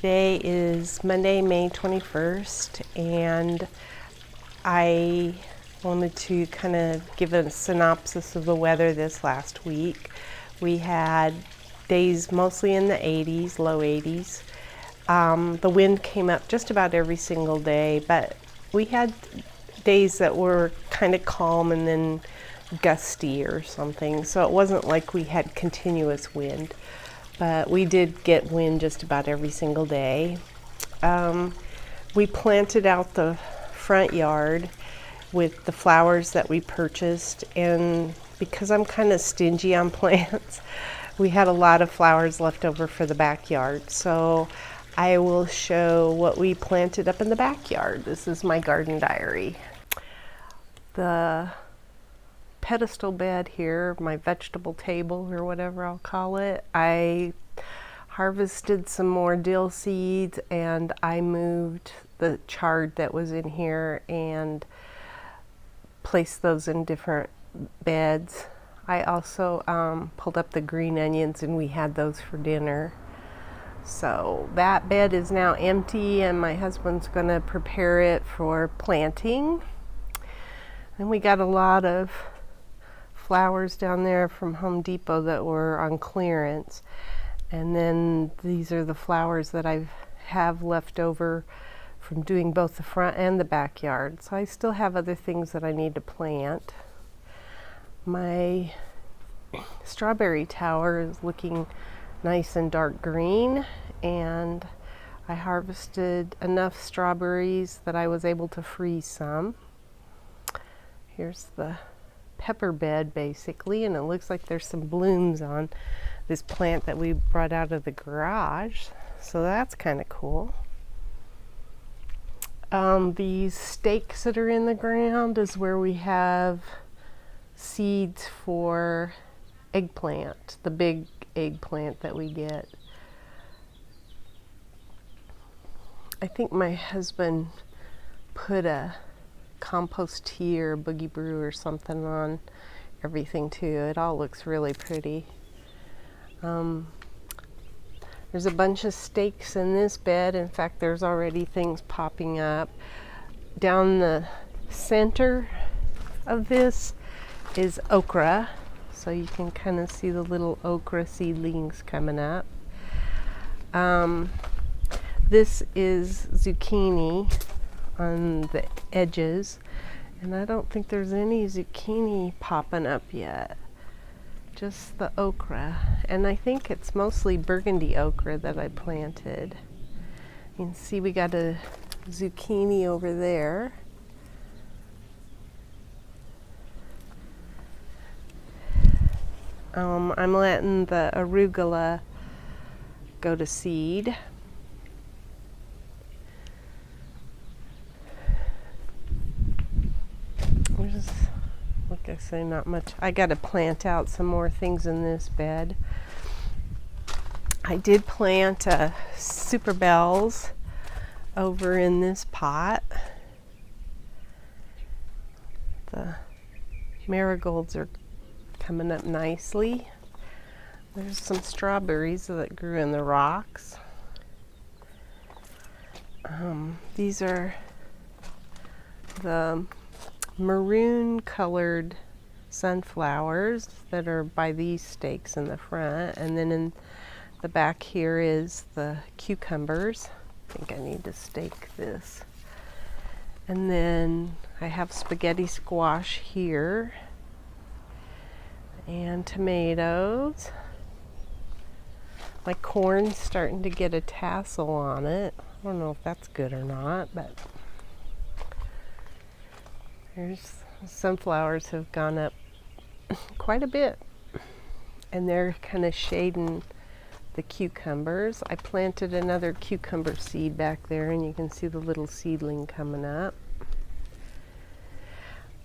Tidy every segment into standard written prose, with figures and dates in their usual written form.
Today is Monday, May 21st, and I wanted to kind of give a synopsis of the weather this last week. We had days mostly in the 80s, low 80s. The wind came up just about every single day, but we had days that were kind of calm and then gusty or something, so it wasn't like we had continuous wind. But we did get wind just about every single day. We planted out the front yard with the flowers that we purchased, and because I'm kind of stingy on plants, we had a lot of flowers left over for the backyard. So I will show what we planted up in the backyard. This is my garden diary. The pedestal bed here, my vegetable table or whatever I'll call it, I harvested some more dill seeds and I moved the chard that was in here and placed those in different beds. I also pulled up the green onions and we had those for dinner. So that bed is now empty and my husband's gonna prepare it for planting. And we got a lot of flowers down there from Home Depot that were on clearance, and then these are the flowers that I have left over from doing both the front and the backyard. So I still have other things that I need to plant. My strawberry tower is looking nice and dark green, and I harvested enough strawberries that I was able to freeze some. Here's the pepper bed basically, and it looks like there's some blooms on this plant that we brought out of the garage, so that's kind of cool. These stakes that are in the ground is where we have seeds for eggplant, the big eggplant that we get. I think my husband put a compost tea or boogie brew or something on everything too. It all looks really pretty. There's a bunch of stakes in this bed. In fact, there's already things popping up. Down the center of this is okra, so you can kind of see the little okra seedlings coming up. This is zucchini on the edges, and I don't think there's any zucchini popping up yet, just the okra, and I think it's mostly burgundy okra that I planted. You can see we got a zucchini over there. I'm letting the arugula go to seed. Like I say, not much. I got to plant out some more things in this bed. I did plant super bells over in this pot. The marigolds are coming up nicely. There's some strawberries that grew in the rocks. These are the maroon colored sunflowers that are by these stakes in the front, and then in the back here is the cucumbers. I think I need to stake this. And then I have spaghetti squash here and tomatoes. My corn's starting to get a tassel on it. I don't know if that's good or not, but there's sunflowers have gone up quite a bit, and they're kind of shading the cucumbers. I planted another cucumber seed back there, and you can see the little seedling coming up.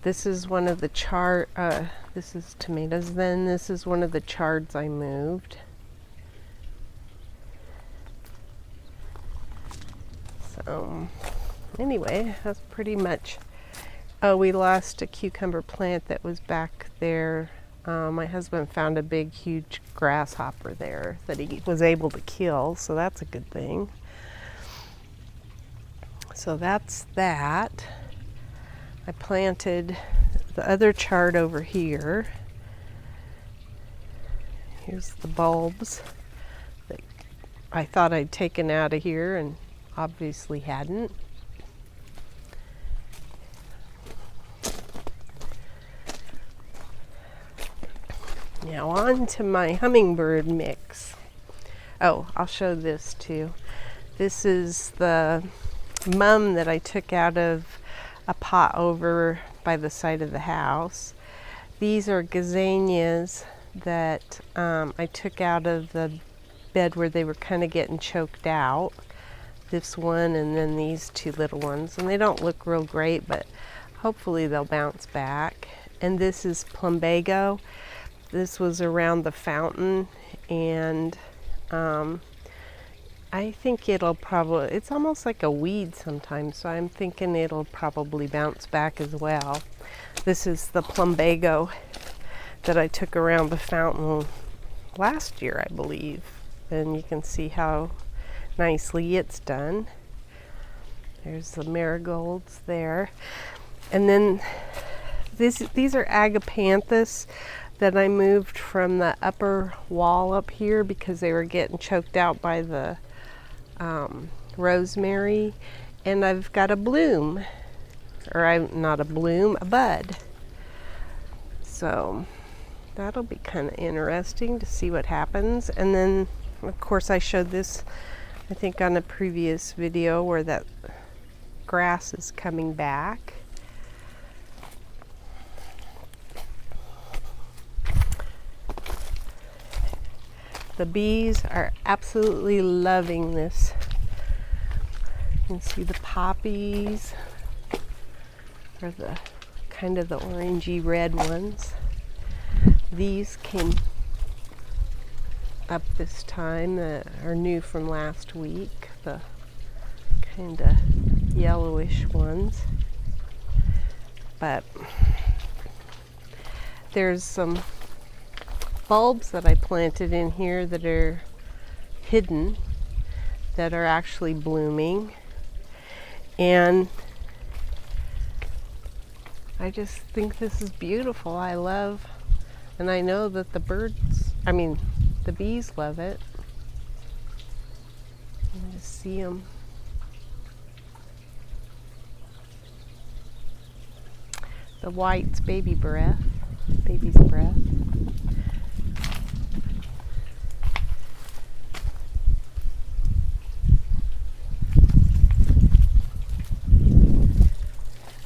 This is one of the this is tomatoes. Then this is one of the chards I moved. So anyway, that's pretty much. Oh, we lost a cucumber plant that was back there. My husband found a big, huge grasshopper there that he was able to kill, so that's a good thing. So that's that. I planted the other chart over here. Here's the bulbs that I thought I'd taken out of here and obviously hadn't. Now on to my hummingbird mix. Oh, I'll show this too. This is the mum that I took out of a pot over by the side of the house. These are gazanias that I took out of the bed where they were kind of getting choked out. This one and then these two little ones. And they don't look real great, but hopefully they'll bounce back. And this is plumbago. This was around the fountain, and I think it'll probably, it's almost like a weed sometimes, so I'm thinking it'll probably bounce back as well. This is the plumbago that I took around the fountain last year, I believe. And you can see how nicely it's done. There's the marigolds there. And then these are agapanthus that I moved from the upper wall up here because they were getting choked out by the rosemary. And I've got a bloom, or not a bloom, a bud. So that'll be kind of interesting to see what happens. And then of course I showed this, I think, on a previous video where that grass is coming back. The bees are absolutely loving this. You can see the poppies, or the kind of the orangey red ones. These came up this time that are new from last week, the kind of yellowish ones. But there's some bulbs that I planted in here that are hidden, that are actually blooming, and I just think this is beautiful. I love, and I know that the bees love it. You can just see them. The white's baby's breath.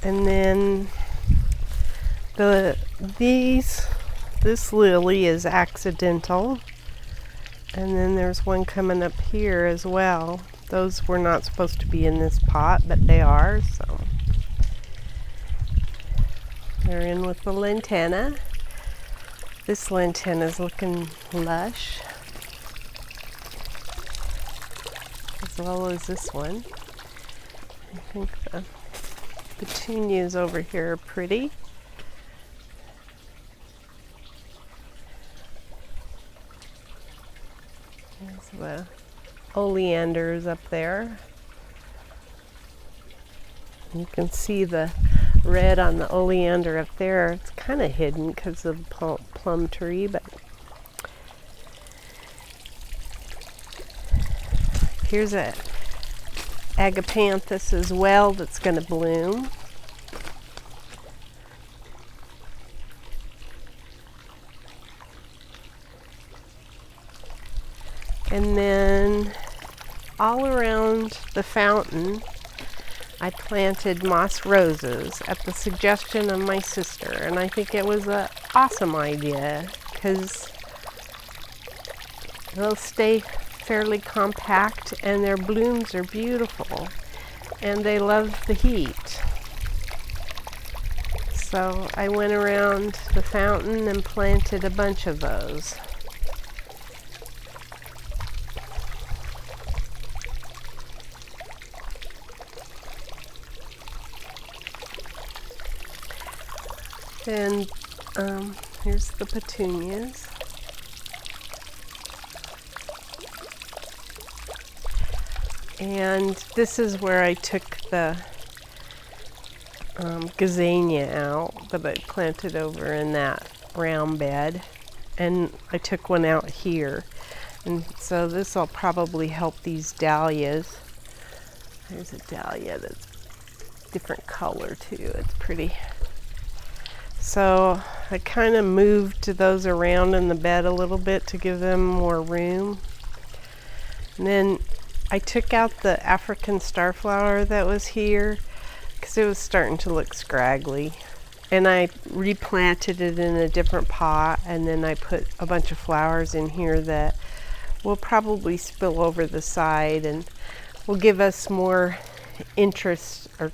And then this lily is accidental. And then there's one coming up here as well. Those were not supposed to be in this pot, but they are, so they're in with the lantana. This lantana is looking lush, as well as this one. I think the petunias over here are pretty. There's the oleanders up there. You can see the red on the oleander up there. It's kind of hidden because of the plum tree, but here's a agapanthus as well that's going to bloom. And then all around the fountain I planted moss roses at the suggestion of my sister, and I think it was an awesome idea because they'll stay fairly compact and their blooms are beautiful and they love the heat. So I went around the fountain and planted a bunch of those. And here's the petunias. And this is where I took the gazania out that I planted over in that round bed. And I took one out here. And so this will probably help these dahlias. There's a dahlia that's different color too. It's pretty. So I kind of moved those around in the bed a little bit to give them more room. And then I took out the African starflower that was here because it was starting to look scraggly. And I replanted it in a different pot, and then I put a bunch of flowers in here that will probably spill over the side and will give us more interest or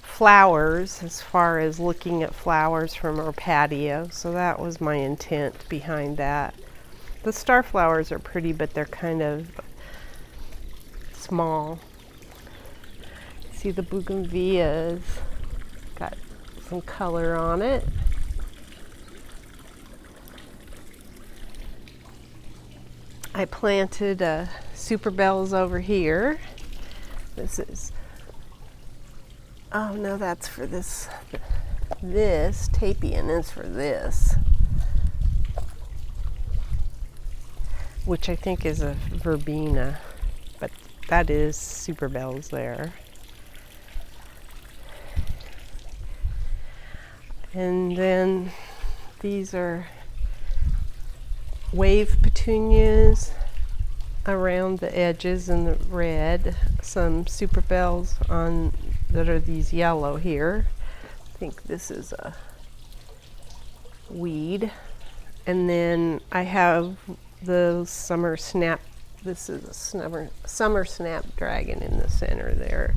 flowers as far as looking at flowers from our patio. So that was my intent behind that. The star flowers are pretty, but they're kind of small. See, the bougainvillea's got some color on it. I planted super bells over here. This is, oh no, that's for this. This tapion is for this, which I think is a verbena, but that is super bells there. And then these are wave petunias around the edges in the red. Some super bells on that are these yellow here. I think this is a weed. And then I have the summer snap. This is a summer snapdragon in the center there.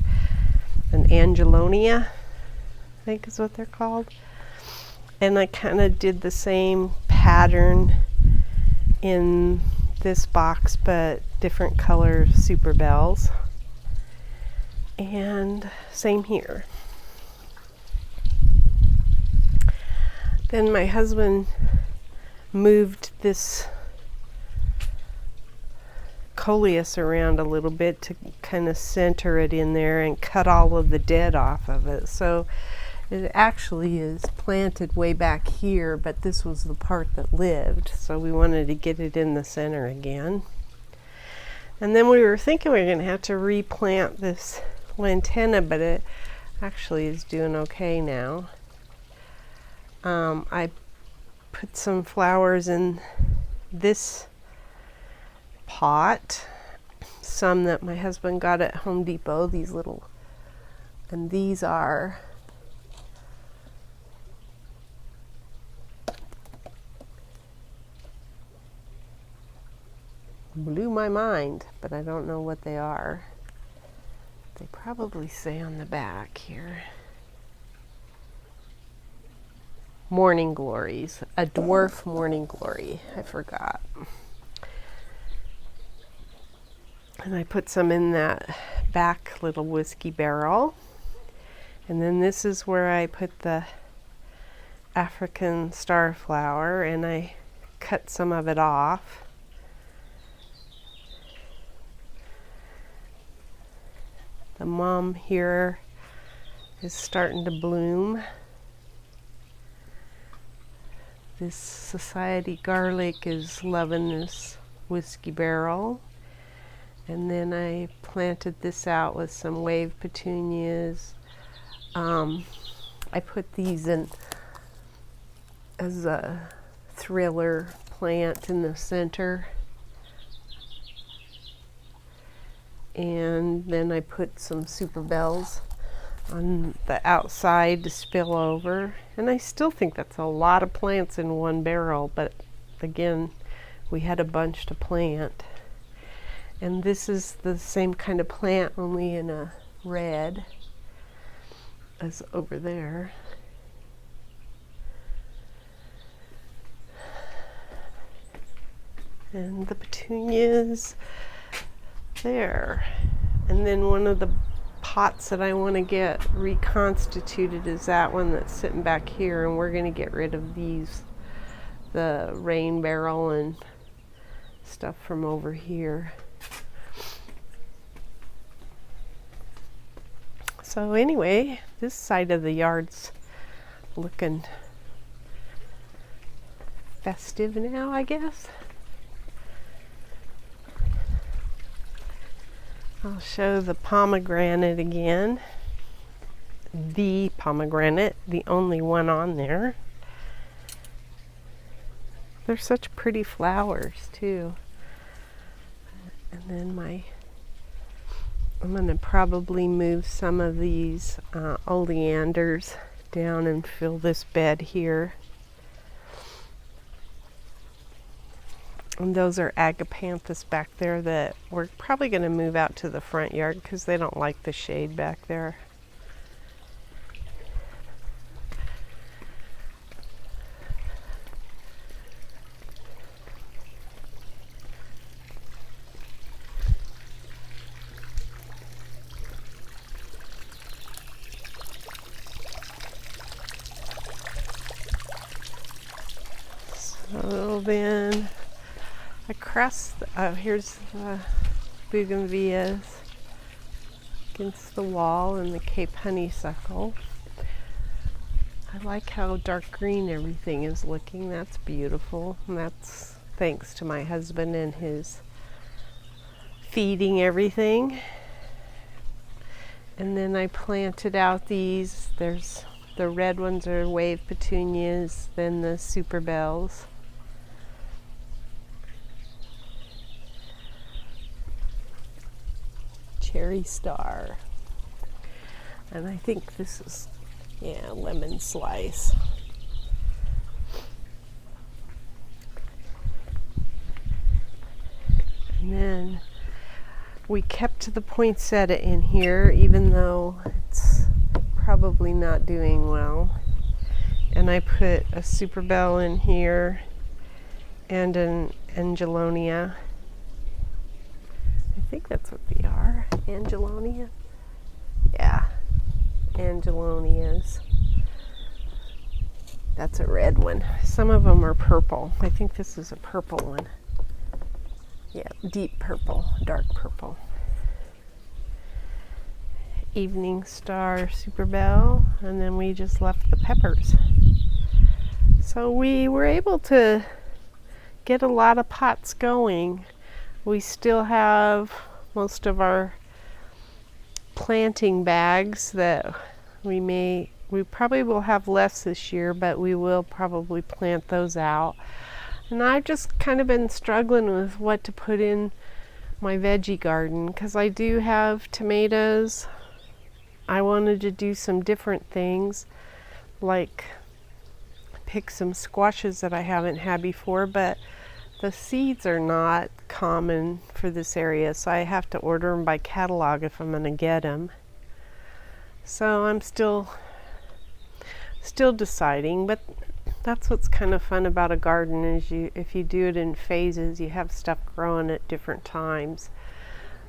An angelonia, I think is what they're called. And I kind of did the same pattern in this box, but different color super bells. And same here. Then my husband moved this coleus around a little bit to kind of center it in there and cut all of the dead off of it. So it actually is planted way back here, but this was the part that lived, so we wanted to get it in the center again. And then we were thinking we were going to have to replant this lantana, but it actually is doing okay now. I put some flowers in this pot, some that my husband got at Home Depot, these little, and these are blew my mind, but I don't know what they are. They probably say on the back here. Morning glories, a dwarf morning glory. I forgot. And I put some in that back little whiskey barrel. And then this is where I put the African starflower, and I cut some of it off. The mom here is starting to bloom. This Society garlic is loving this whiskey barrel. And then I planted this out with some wave petunias. I put these in as a thriller plant in the center. And then I put some super bells on the outside to spill over. And I still think that's a lot of plants in one barrel, but again, we had a bunch to plant. And this is the same kind of plant, only in a red as over there. And the petunias there. And then one of the pots that I want to get reconstituted is that one that's sitting back here, and we're going to get rid of these, the rain barrel and stuff from over here. So anyway, this side of the yard's looking festive now, I guess. I'll show the pomegranate again. The pomegranate, the only one on there. They're such pretty flowers too. And then I'm going to probably move some of these oleanders down and fill this bed here. And those are agapanthus back there that we're probably going to move out to the front yard because they don't like the shade back there. So then across, here's the bougainvilleas against the wall and the Cape honeysuckle. I like how dark green everything is looking. That's beautiful. And that's thanks to my husband and his feeding everything. And then I planted out these. There's the red ones are wave petunias, then the super bells. Cherry star. And I think this is, yeah, lemon slice. And then we kept the poinsettia in here, even though it's probably not doing well. And I put a super bell in here and an angelonia. I think that's what they are. Angelonia? Yeah, angelonias. That's a red one. Some of them are purple. I think this is a purple one. Yeah, deep purple, dark purple. Evening star super bell, and then we just left the peppers. So we were able to get a lot of pots going. We still have most of our planting bags that we probably will have less this year, but we will probably plant those out. And I've just kind of been struggling with what to put in my veggie garden because I do have tomatoes. I wanted to do some different things, like pick some squashes that I haven't had before, but the seeds are not common for this area, so I have to order them by catalog if I'm going to get them. So I'm still deciding, but that's what's kind of fun about a garden is if you do it in phases, you have stuff growing at different times.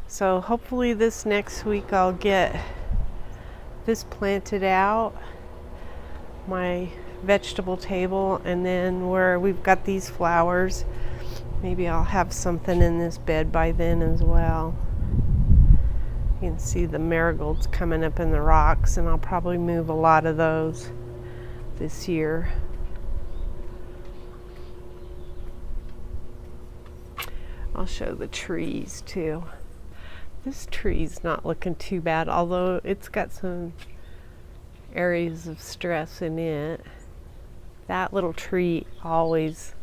So hopefully this next week I'll get this planted out, my vegetable table, and then where we've got these flowers, maybe I'll have something in this bed by then as well. You can see the marigolds coming up in the rocks, and I'll probably move a lot of those this year. I'll show the trees too. This tree's not looking too bad, although it's got some areas of stress in it. That little tree always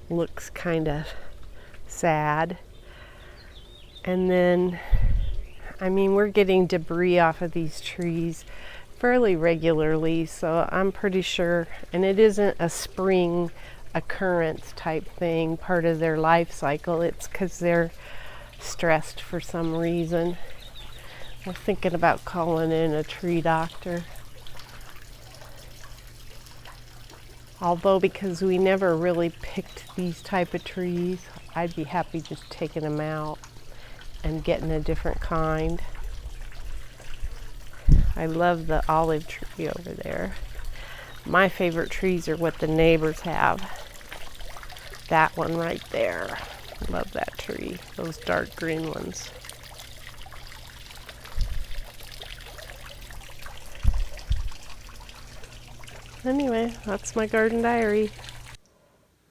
looks kind of sad. And then, I mean, we're getting debris off of these trees fairly regularly, so I'm pretty sure, and it isn't a spring occurrence type thing, part of their life cycle. It's because they're stressed for some reason. We're thinking about calling in a tree doctor. Although, because we never really picked these type of trees, I'd be happy just taking them out and getting a different kind. I love the olive tree over there. My favorite trees are what the neighbors have. That one right there. Love that tree. Those dark green ones. Anyway, that's my garden diary.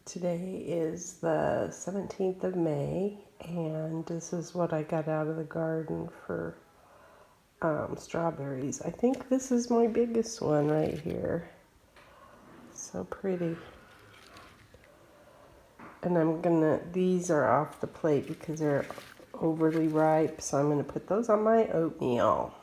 Today is the 17th of May, and this is what I got out of the garden for strawberries. I think this is my biggest one right here. So pretty. And these are off the plate because they're overly ripe, so I'm gonna put those on my oatmeal.